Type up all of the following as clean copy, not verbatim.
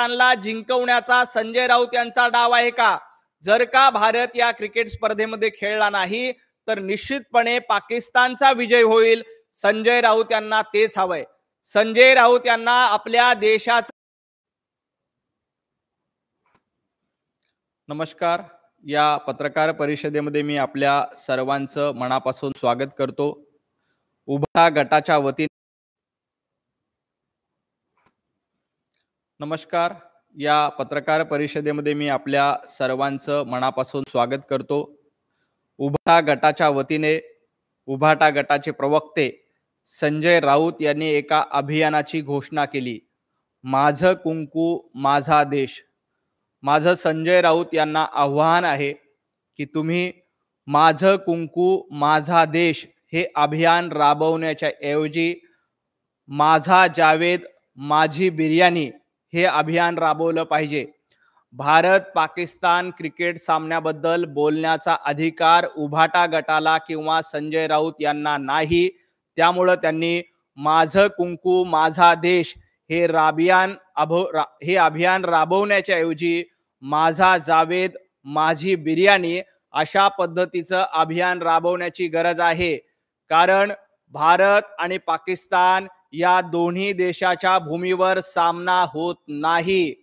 पाकिस्तानला जिंकवण्याचा संजय राऊत यांचा डाव आहे का? जर का भारत या क्रिकेट स्पर्धेमध्ये खेळला नाही तर निश्चितपणे पाकिस्तानचा विजय होईल. संजय राऊत यांना तेच हवंय. संजय राऊत यांना आपल्या देशाचा. नमस्कार. या पत्रकार परिषदेमध्ये मी आपल्या सर्वांचं मनापासून स्वागत करतो. उभा गटाच्या वतीने नमस्कार. या पत्रकार परिषदेमध्ये मी आपल्या सर्वांचं मनापासून स्वागत करतो. उभा गटाच्या वतीने उभाटा गटाचे प्रवक्ते संजय राऊत यांनी एका अभियानाची घोषणा केली. माझं कुंकू माझा देश. माझं संजय राऊत यांना आव्हान आहे की तुम्ही माझं कुंकू माझा देश हे अभियान राबवण्याच्या ऐवजी माझा जावेद माझी बिर्याणी हे अभियान राबवलं पाहिजे. भारत पाकिस्तान क्रिकेट सामन्याबद्दल बोलण्याचा अधिकार उभाटा गटाला किंवा संजय राऊत यांना नाही. त्यामुळे त्यांनी माझं कुंकू माझा देश हे अभियान राबवण्याच्या ऐवजी माझा जावेद माझी बिर्याणी अशा पद्धतीचं अभियान राबवण्याची गरज आहे. कारण भारत आणि पाकिस्तान या दोन्ही देशाच्या भूमीवर सामना होत नाही.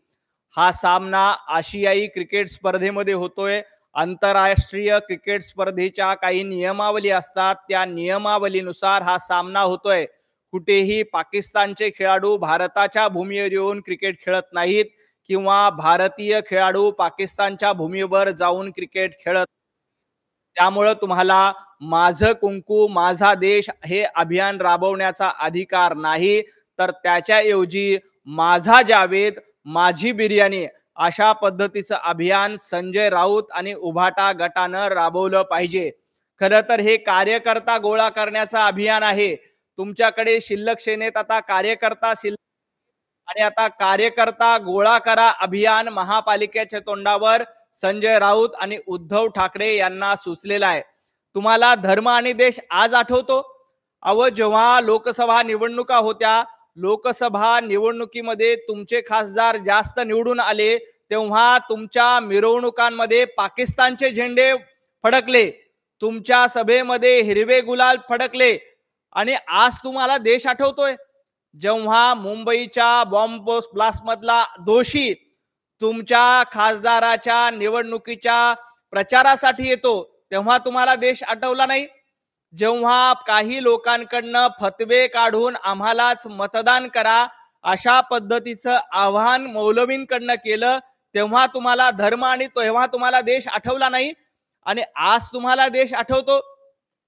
हा सामना आशियाई क्रिकेट स्पर्धेमध्ये होतोय. आंतरराष्ट्रीय क्रिकेट स्पर्धेच्या काही नियमावली असतात, त्या नियमावलीनुसार हा सामना होतोय. कुठेही पाकिस्तानचे खेळाडू भारताच्या भूमीवर येऊन क्रिकेट खेळत नाहीत किंवा भारतीय खेळाडू पाकिस्तानच्या भूमीवर जाऊन क्रिकेट खेळत. त्यामुळे तुम्हाला माझं कुंकू माझा देश हे अभियान राबवण्याचा अधिकार नाही, तर त्याच्याऐवजी माझा जावेद माझी बिर्याणी अशा पद्धतीचं अभियान संजय राऊत आणि उभाटा गटानं राबवलं पाहिजे. खरं तर हे कार्यकर्ता गोळा करण्याचं अभियान आहे. तुमच्याकडे शिल्लक सेनेत आता कार्यकर्ता आणि आता कार्यकर्ता गोळा करा अभियान महापालिकेच्या तोंडावर संजय राऊत आणि उद्धव ठाकरे यांना सुचलेलं आहे. तुम्हाला धर्म आणि देश आज आठवतो? जेव्हा लोकसभा निवडणुका होत्या, लोकसभा निवडणुकीमध्ये तुमचे खासदार जास्त निवडून आले तेव्हा तुमच्या मिरवणुकांमध्ये पाकिस्तानचे झेंडे फडकले, तुमच्या सभेमध्ये हिरवे गुलाल फडकले. आणि आज तुम्हाला देश आठवतोय? जेव्हा मुंबईच्या बॉम्ब ब्लास्ट मधला दोषी तुमच्या खासदाराच्या निवडणुकीच्या प्रचारासाठी येतो तेव्हा तुम्हाला देश आठवला नाही. जेव्हा काही लोकांकडनं फतवे काढून आम्हालाच मतदान करा अशा पद्धतीचं आव्हान मौलवींकडनं केलं तेव्हा तुम्हाला धर्म आणि तेव्हा तुम्हाला देश आठवला नाही. आणि आज तुम्हाला देश आठवतो.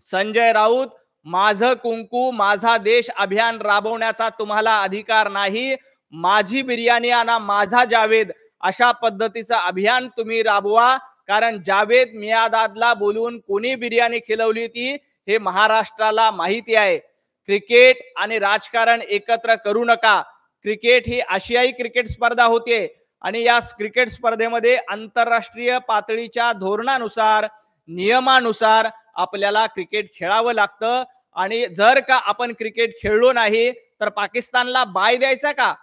संजय राऊत माझं कुंकू माझा देश अभियान राबवण्याचा तुम्हाला अधिकार नाही. माझी बिर्याणी आणि माझा जावेद अशा पद्धतीचं अभियान तुम्ही राबवा. कारण जावेद मियादादला बोलून कोणी बिर्याणी खिलवली ती हे महाराष्ट्राला माहिती आहे. क्रिकेट आणि राजकारण एकत्र करू नका. क्रिकेट ही आशियाई क्रिकेट स्पर्धा होते आणि या क्रिकेट स्पर्धेमध्ये आंतरराष्ट्रीय पातळीच्या धोरणानुसार नियमानुसार आपल्याला क्रिकेट खेळावं लागतं. आणि जर का आपण क्रिकेट खेळलो नाही तर पाकिस्तानला बाय द्यायचा का?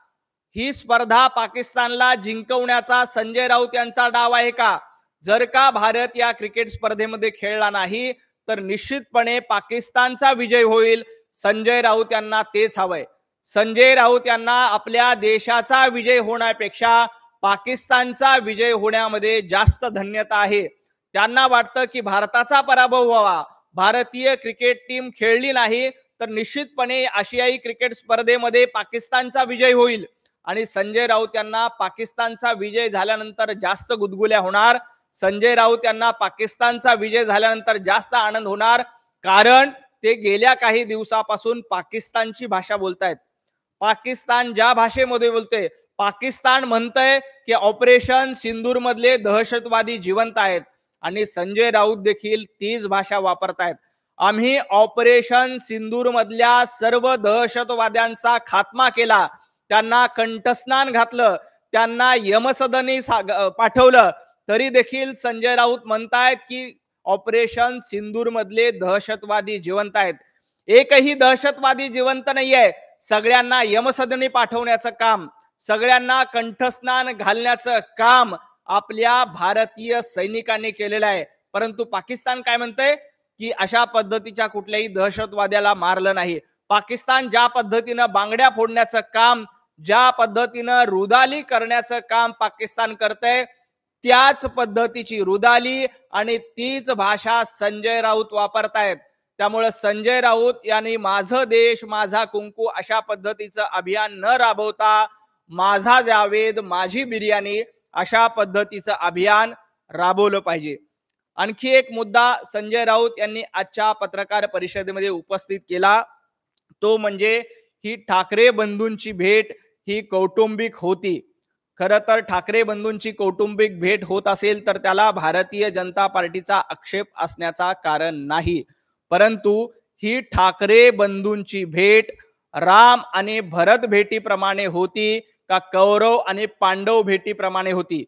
ही स्पर्धा पाकिस्तानला जिंकवण्याचा संजय राऊत यांचा डाव आहे का? जर का भारत या क्रिकेट स्पर्धेमध्ये खेळला नाही तर निश्चितपणे पाकिस्तानचा विजय होईल. संजय राऊत यांना तेच हवंय. संजय राऊत यांना आपल्या देशाचा विजय होण्यापेक्षा पाकिस्तानचा विजय होण्यामध्ये जास्त धन्यता आहे. त्यांना वाटतं की भारताचा पराभव व्हावा, भारतीय क्रिकेट टीम खेळली नाही तर निश्चितपणे आशियाई क्रिकेट स्पर्धेमध्ये पाकिस्तानचा विजय होईल. आणि संजय राऊत यांना पाकिस्तानचा विजय झाल्यानंतर जास्त गुदगुल्या होणार. संजय राऊत यांना पाकिस्तानचा विजय झाल्यानंतर जास्त आनंद होणार. कारण ते गेल्या काही दिवसापासून पाकिस्तानची भाषा बोलतायत. पाकिस्तान ज्या भाषेमध्ये बोलते, पाकिस्तान म्हणतंय की ऑपरेशन सिंदूर मधले दहशतवादी जिवंत आहेत आणि संजय राऊत देखील तीच भाषा वापरतायत. आम्ही ऑपरेशन सिंदूर मधल्या सर्व दहशतवाद्यांचा खात्मा केला, त्यांना कंठस्नान घातलं, त्यांना यमसदनी पाठवलं, तरी देखील संजय राऊत म्हणतायत की ऑपरेशन सिंदूर मधले दहशतवादी जिवंत आहेत. एकही दहशतवादी जिवंत नाहीये. सगळ्यांना यमसदनी पाठवण्याचं काम सगळ्यांना कंठस्नान घालण्याचं काम आपल्या भारतीय सैनिकांनी केलेलं आहे। परंतु पाकिस्तान काय म्हणतंय की अशा पद्धतीच्या कुठल्याही दहशतवाद्याला मारलं नाही। पाकिस्तान ज्या पद्धतीनं बांगड्या फोडण्याचं काम, ज्या पद्धतीनं रुदाली करण्याचं काम पाकिस्तान करतंय, त्याच पद्धतीची रुदाली आणि तीच भाषा संजय राऊत वापरतायत। त्यामुळे संजय राऊत यांनी माझा देश माझा कुंकू अशा पद्धतीचं अभियान न राबवता माझा जावेद माझी बिर्याणी अशा पद्धतीचं अभियान राबवलं पाहिजे। आणखी एक मुद्दा संजय राऊत यांनी आजच्या पत्रकार परिषदेमध्ये उपस्थित केला, तो म्हणजे ही ठाकरे बंधूंची भेट ही कौटुंबिक होती। खरं तर ठाकरे बंधूंची कौटुंबिक भेट होत असेल तर त्याला भारतीय जनता पार्टीचा आक्षेप असण्याचा कारण नाही, परंतु ही ठाकरे बंधूंची भेट राम आणि भरत भेटीप्रमाणे होती का कौरव आणि पांडव भेटीप्रमाणे होती?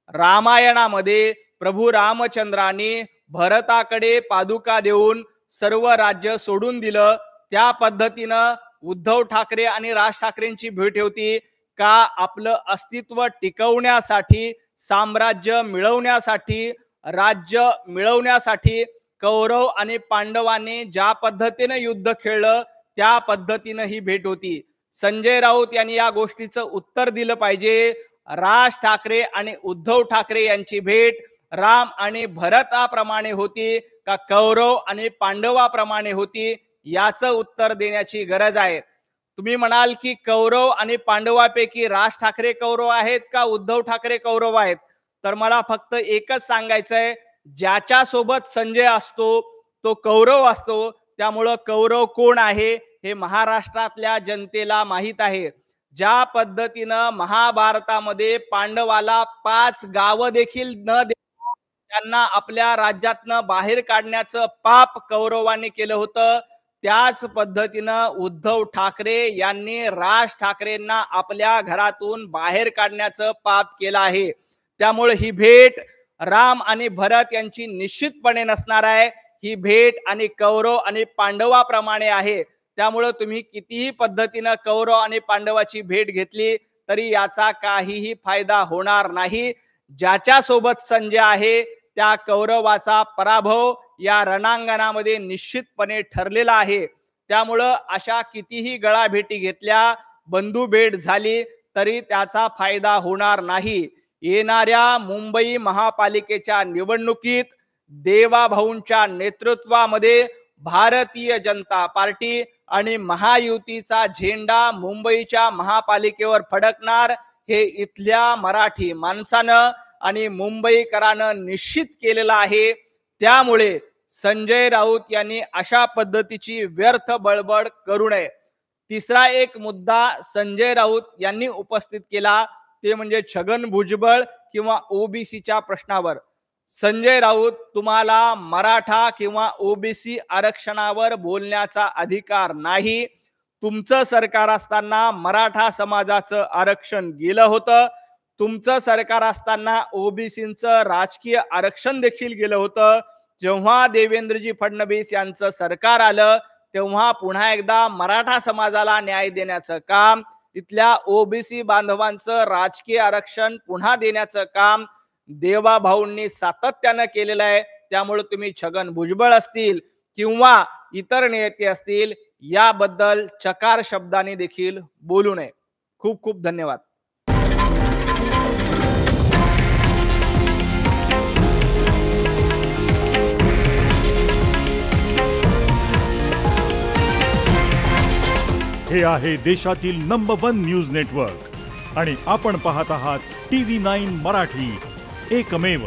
रामायणामध्ये प्रभू रामचंद्रांनी भरताकडे पादुका देऊन सर्व राज्य सोडून दिलं, त्या पद्धतीनं उद्धव ठाकरे आणि राज ठाकरेंची भेट होती का आपलं अस्तित्व टिकवण्यासाठी, साम्राज्य मिळवण्यासाठी, राज्य मिळवण्यासाठी कौरव आणि पांडवांनी ज्या पद्धतीने युद्ध खेळलं त्या पद्धतीने ही भेट होती। संजय राऊत यांनी या गोष्टीचं उत्तर दिलं पाहिजे। राज ठाकरे आणि उद्धव ठाकरे यांची भेट राम आणि भरताप्रमाणे होती का कौरव आणि पांडवाप्रमाणे होती, याचं उत्तर देण्याची गरज आहे। तुम्ही म्हणाल की कौरव आणि पांडवापैकी राज ठाकरे कौरव आहेत का उद्धव ठाकरे कौरव आहेत? तर मला फक्त एकच सांगायचंय, ज्याच्या सोबत संजय असतो तो कौरव असतो। त्यामुळं कौरव कोण आहे हे महाराष्ट्रातल्या जनतेला माहित आहे। ज्या पद्धतीनं महाभारतामध्ये पांडवाला 5 गावं देखील न देता त्यांना आपल्या राज्यातनं बाहेर काढण्याचं पाप कौरवांनी केलं होतं, त्याच पद्धतीनं उद्धव ठाकरे यांनी राज ठाकरेंना आपल्या घरातून बाहेर काढण्याचं पाप केलं आहे। त्यामुळे ही भेट राम आणि भरत यांची निश्चितपणे नसणार आहे। ही भेट आणि कौरव आणि पांडवाप्रमाणे आहे। त्यामुळे तुम्ही कितीही पद्धतीनं कौरव आणि पांडवाची भेट घेतली तरी याचा काहीही फायदा होणार नाही। ज्याच्या सोबत संजय आहे त्या कौरवाचा पराभव या रणांगणामध्ये निश्चितपणे ठरलेला आहे। त्यामुळं अशा कितीही गळाभेटी घेतल्या, बंधू भेट झाली तरी त्याचा फायदा होणार नाही। येणाऱ्या मुंबई महापालिकेच्या निवडणुकीत देवाभाऊंच्या नेतृत्वामध्ये भारतीय जनता पार्टी आणि महायुतीचा झेंडा मुंबईच्या महापालिकेवर फडकणार हे इथल्या मराठी माणसानं आणि मुंबईकरानं निश्चित केलेलं आहे। त्यामुळे संजय राऊत यांनी अशा पद्धतीची व्यर्थ बळबळ करू नये। तिसरा एक मुद्दा संजय राऊत यांनी उपस्थित केला ते म्हणजे छगन भुजबळ किंवा ओबीसीच्या प्रश्नावर। संजय राऊत, तुम्हाला मराठा किंवा ओबीसी आरक्षणावर बोलण्याचा अधिकार नाही। तुमचं सरकार असताना मराठा समाजाचं आरक्षण गेलं होतं, तुमचं सरकार असताना ओबीसींचं राजकीय आरक्षण देखील गेलं होतं। जेव्हा देवेंद्रजी फडणवीस यांचं सरकार आलं तेव्हा पुन्हा एकदा मराठा समाजाला न्याय देण्याचं काम, इथल्या ओबीसी बांधवांचं राजकीय आरक्षण पुन्हा देण्याचं काम देवाभाऊंनी सातत्यानं केलेलं आहे। त्यामुळे तुम्ही छगन भुजबळ असतील किंवा इतर नेते असतील याबद्दल चकार शब्दाने देखील बोलू नये। खूप खूप धन्यवाद। हे आहे देशातील नंबर 1 न्यूज नेटवर्क आणि आपण पाहत आहात TV9 मराठी, एकमेव।